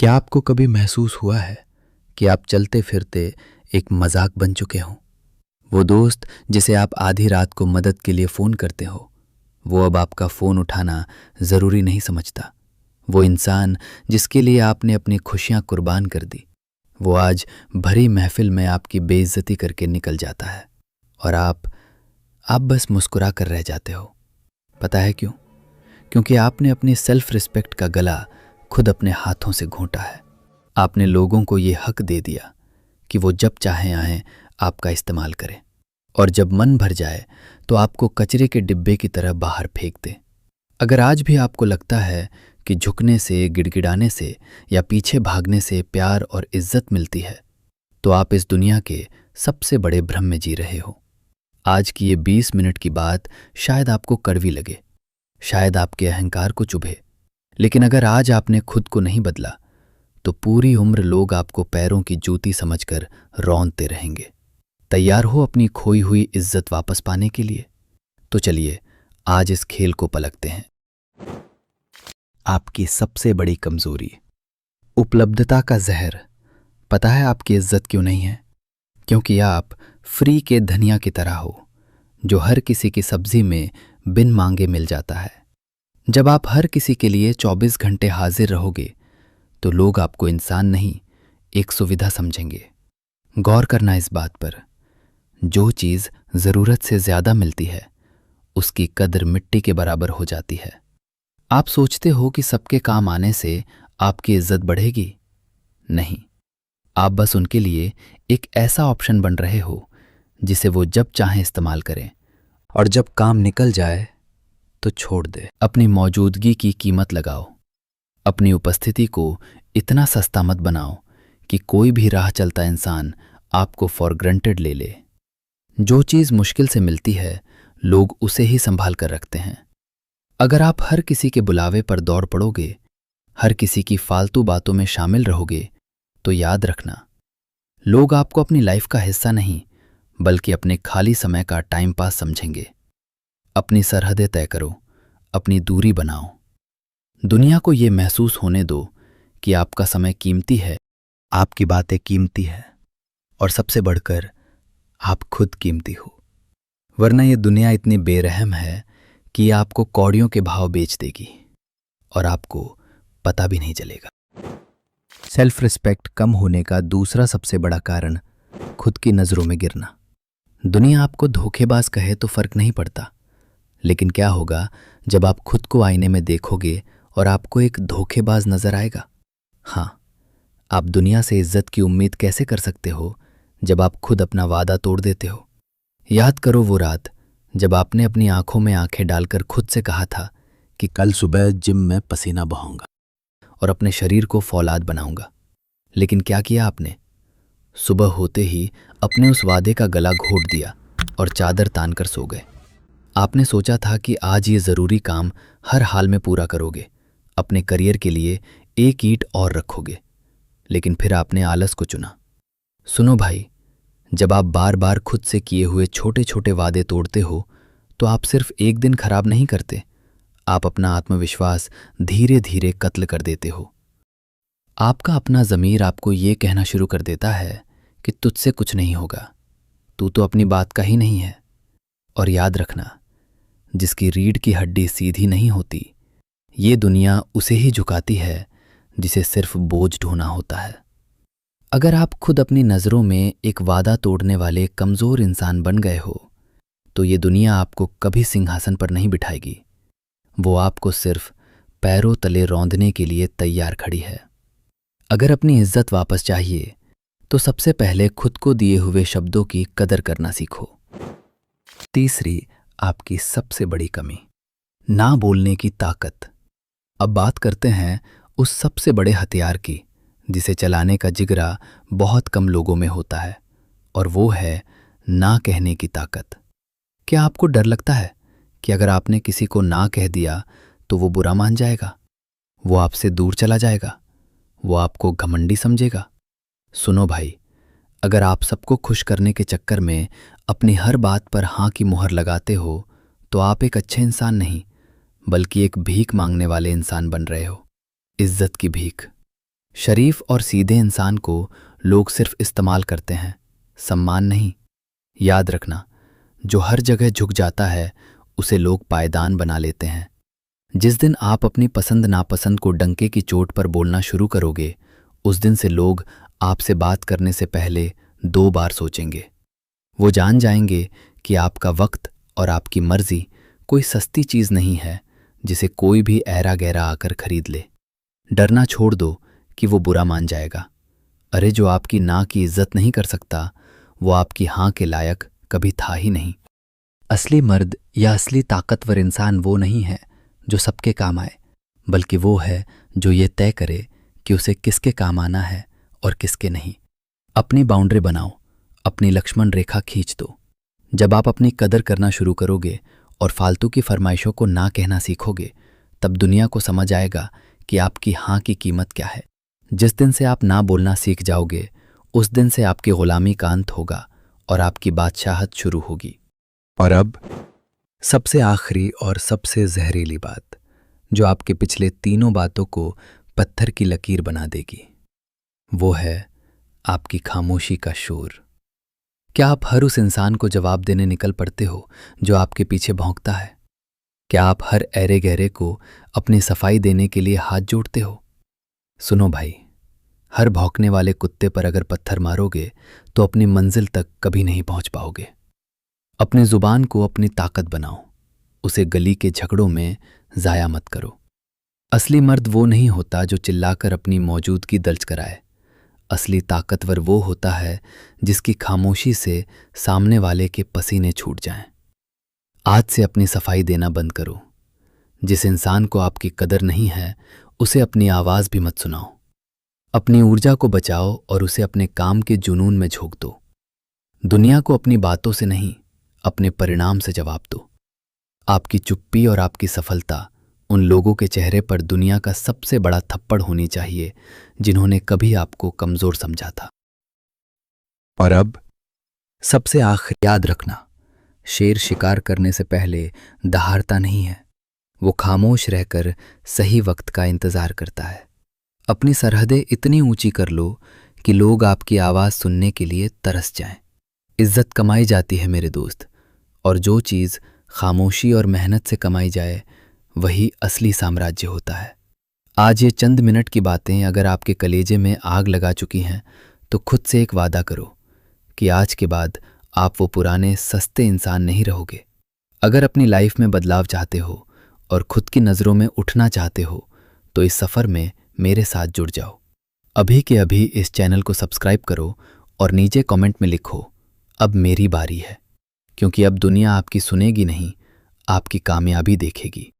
क्या आपको कभी महसूस हुआ है कि आप चलते फिरते एक मजाक बन चुके हों? वो दोस्त जिसे आप आधी रात को मदद के लिए फ़ोन करते हो, वो अब आपका फ़ोन उठाना ज़रूरी नहीं समझता। वो इंसान जिसके लिए आपने अपनी खुशियाँ कुर्बान कर दी, वो आज भरी महफिल में आपकी बेइज्जती करके निकल जाता है और आप बस मुस्कुरा कर रह जाते हो। पता है क्यों? क्योंकि आपने अपनी सेल्फ रिस्पेक्ट का गला खुद अपने हाथों से घोंटा है। आपने लोगों को ये हक दे दिया कि वो जब चाहें आएं आपका इस्तेमाल करें, और जब मन भर जाए तो आपको कचरे के डिब्बे की तरह बाहर फेंक दें। अगर आज भी आपको लगता है कि झुकने से, गिड़गिड़ाने से या पीछे भागने से प्यार और इज्जत मिलती है, तो आप इस दुनिया के सबसे बड़े भ्रम में जी रहे हो। आज की ये 20 मिनट की बात शायद आपको कड़वी लगे, शायद आपके अहंकार को चुभे, लेकिन अगर आज आपने खुद को नहीं बदला तो पूरी उम्र लोग आपको पैरों की जूती समझकर रौंदते रहेंगे। तैयार हो अपनी खोई हुई इज्जत वापस पाने के लिए? तो चलिए आज इस खेल को पलटते हैं। आपकी सबसे बड़ी कमजोरी, उपलब्धता का जहर। पता है आपकी इज्जत क्यों नहीं है? क्योंकि आप फ्री के धनिया की तरह हो, जो हर किसी की सब्जी में बिन मांगे मिल जाता है। जब आप हर किसी के लिए 24 घंटे हाजिर रहोगे तो लोग आपको इंसान नहीं, एक सुविधा समझेंगे। गौर करना इस बात पर, जो चीज़ ज़रूरत से ज़्यादा मिलती है उसकी कद्र मिट्टी के बराबर हो जाती है। आप सोचते हो कि सबके काम आने से आपकी इज्जत बढ़ेगी। नहीं, आप बस उनके लिए एक ऐसा ऑप्शन बन रहे हो जिसे वो जब चाहें इस्तेमाल करें, और जब काम निकल जाए तो छोड़ दे। अपनी मौजूदगी की कीमत लगाओ। अपनी उपस्थिति को इतना सस्ता मत बनाओ कि कोई भी राह चलता इंसान आपको फॉर ग्रांटेड ले ले। जो चीज़ मुश्किल से मिलती है लोग उसे ही संभाल कर रखते हैं। अगर आप हर किसी के बुलावे पर दौड़ पड़ोगे, हर किसी की फालतू बातों में शामिल रहोगे, तो याद रखना, लोग आपको अपनी लाइफ का हिस्सा नहीं बल्कि अपने खाली समय का टाइम पास समझेंगे। अपनी सरहदें तय करो, अपनी दूरी बनाओ। दुनिया को ये महसूस होने दो कि आपका समय कीमती है, आपकी बातें कीमती है, और सबसे बढ़कर आप खुद कीमती हो। वरना ये दुनिया इतनी बेरहम है कि आपको कौड़ियों के भाव बेच देगी और आपको पता भी नहीं चलेगा। सेल्फ रिस्पेक्ट कम होने का दूसरा सबसे बड़ा कारण खुद की नज़रों में गिरना। दुनिया आपको धोखेबाज कहे तो फर्क नहीं पड़ता, लेकिन क्या होगा जब आप खुद को आईने में देखोगे और आपको एक धोखेबाज नजर आएगा? हाँ, आप दुनिया से इज्जत की उम्मीद कैसे कर सकते हो जब आप खुद अपना वादा तोड़ देते हो? याद करो वो रात जब आपने अपनी आंखों में आंखें डालकर खुद से कहा था कि कल सुबह जिम में पसीना बहाऊंगा और अपने शरीर को फौलाद बनाऊंगा। लेकिन क्या किया आपने? सुबह होते ही अपने उस वादे का गला घोट दिया और चादर तान कर सो गए। आपने सोचा था कि आज ये ज़रूरी काम हर हाल में पूरा करोगे, अपने करियर के लिए एक ईंट और रखोगे, लेकिन फिर आपने आलस को चुना। सुनो भाई, जब आप बार बार खुद से किए हुए छोटे छोटे वादे तोड़ते हो तो आप सिर्फ एक दिन खराब नहीं करते, आप अपना आत्मविश्वास धीरे धीरे कत्ल कर देते हो। आपका अपना ज़मीर आपको ये कहना शुरू कर देता है कि तुझसे कुछ नहीं होगा, तू तो अपनी बात का ही नहीं है। और याद रखना, जिसकी रीढ़ की हड्डी सीधी नहीं होती, ये दुनिया उसे ही झुकाती है जिसे सिर्फ बोझ ढोना होता है। अगर आप खुद अपनी नज़रों में एक वादा तोड़ने वाले कमज़ोर इंसान बन गए हो तो ये दुनिया आपको कभी सिंहासन पर नहीं बिठाएगी, वो आपको सिर्फ पैरों तले रौंदने के लिए तैयार खड़ी है। अगर अपनी इज्जत वापस चाहिए तो सबसे पहले खुद को दिए हुए शब्दों की कदर करना सीखो। तीसरी, आपकी सबसे बड़ी कमी, ना बोलने की ताकत। अब बात करते हैं उस सबसे बड़े हथियार की जिसे चलाने का जिगरा बहुत कम लोगों में होता है, और वो है ना कहने की ताकत। क्या आपको डर लगता है कि अगर आपने किसी को ना कह दिया तो वो बुरा मान जाएगा, वो आपसे दूर चला जाएगा, वो आपको घमंडी समझेगा? सुनो भाई, अगर आप सबको खुश करने के चक्कर में अपनी हर बात पर हाँ की मुहर लगाते हो तो आप एक अच्छे इंसान नहीं बल्कि एक भीख मांगने वाले इंसान बन रहे हो। इज्जत की भीख। शरीफ और सीधे इंसान को लोग सिर्फ इस्तेमाल करते हैं, सम्मान नहीं। याद रखना, जो हर जगह झुक जाता है उसे लोग पायदान बना लेते हैं। जिस दिन आप अपनी पसंद नापसंद को डंके की चोट पर बोलना शुरू करोगे, उस दिन से लोग आपसे बात करने से पहले 2 बार सोचेंगे। वो जान जाएंगे कि आपका वक्त और आपकी मर्जी कोई सस्ती चीज नहीं है जिसे कोई भी ऐरा गहरा आकर खरीद ले। डरना छोड़ दो कि वो बुरा मान जाएगा। अरे जो आपकी ना की इज्जत नहीं कर सकता, वो आपकी हां के लायक कभी था ही नहीं। असली मर्द या असली ताकतवर इंसान वो नहीं है जो सबके काम आए, बल्कि वो है जो ये तय करे कि उसे किसके काम आना है और किसके नहीं। अपनी बाउंड्री बनाओ, अपनी लक्ष्मण रेखा खींच दो। जब आप अपनी कदर करना शुरू करोगे और फालतू की फरमाइशों को ना कहना सीखोगे, तब दुनिया को समझ आएगा कि आपकी हां की कीमत क्या है। जिस दिन से आप ना बोलना सीख जाओगे, उस दिन से आपकी गुलामी का अंत होगा और आपकी बादशाहत शुरू होगी। और अब सबसे आखिरी और सबसे जहरीली बात, जो आपके पिछले तीनों बातों को पत्थर की लकीर बना देगी, वो है आपकी खामोशी का शोर। क्या आप हर उस इंसान को जवाब देने निकल पड़ते हो जो आपके पीछे भौंकता है? क्या आप हर ऐरे गहरे को अपनी सफाई देने के लिए हाथ जोड़ते हो? सुनो भाई, हर भौंकने वाले कुत्ते पर अगर पत्थर मारोगे तो अपनी मंजिल तक कभी नहीं पहुंच पाओगे। अपनी जुबान को अपनी ताकत बनाओ, उसे गली के झगड़ों में जाया मत करो। असली मर्द वो नहीं होता जो चिल्लाकर अपनी मौजूदगी दर्ज कराए। असली ताकतवर वो होता है जिसकी खामोशी से सामने वाले के पसीने छूट जाएं। आज से अपनी सफाई देना बंद करो। जिस इंसान को आपकी कदर नहीं है, उसे अपनी आवाज भी मत सुनाओ। अपनी ऊर्जा को बचाओ और उसे अपने काम के जुनून में झोंक दो। दुनिया को अपनी बातों से नहीं, अपने परिणाम से जवाब दो। आपकी चुप्पी और आपकी सफलता उन लोगों के चेहरे पर दुनिया का सबसे बड़ा थप्पड़ होनी चाहिए जिन्होंने कभी आपको कमजोर समझा था। और अब सबसे आखिर याद रखना, शेर शिकार करने से पहले दहाड़ता नहीं है, वो खामोश रहकर सही वक्त का इंतजार करता है। अपनी सरहदें इतनी ऊंची कर लो कि लोग आपकी आवाज सुनने के लिए तरस जाएं। इज्जत कमाई जाती है मेरे दोस्त, और जो चीज खामोशी और मेहनत से कमाई जाए वही असली साम्राज्य होता है। आज ये चंद मिनट की बातें अगर आपके कलेजे में आग लगा चुकी हैं, तो खुद से एक वादा करो कि आज के बाद आप वो पुराने सस्ते इंसान नहीं रहोगे। अगर अपनी लाइफ में बदलाव चाहते हो और खुद की नज़रों में उठना चाहते हो, तो इस सफ़र में मेरे साथ जुड़ जाओ। अभी के अभी इस चैनल को सब्सक्राइब करो और नीचे कमेंट में लिखो, अब मेरी बारी है, क्योंकि अब दुनिया आपकी सुनेगी नहीं, आपकी कामयाबी देखेगी।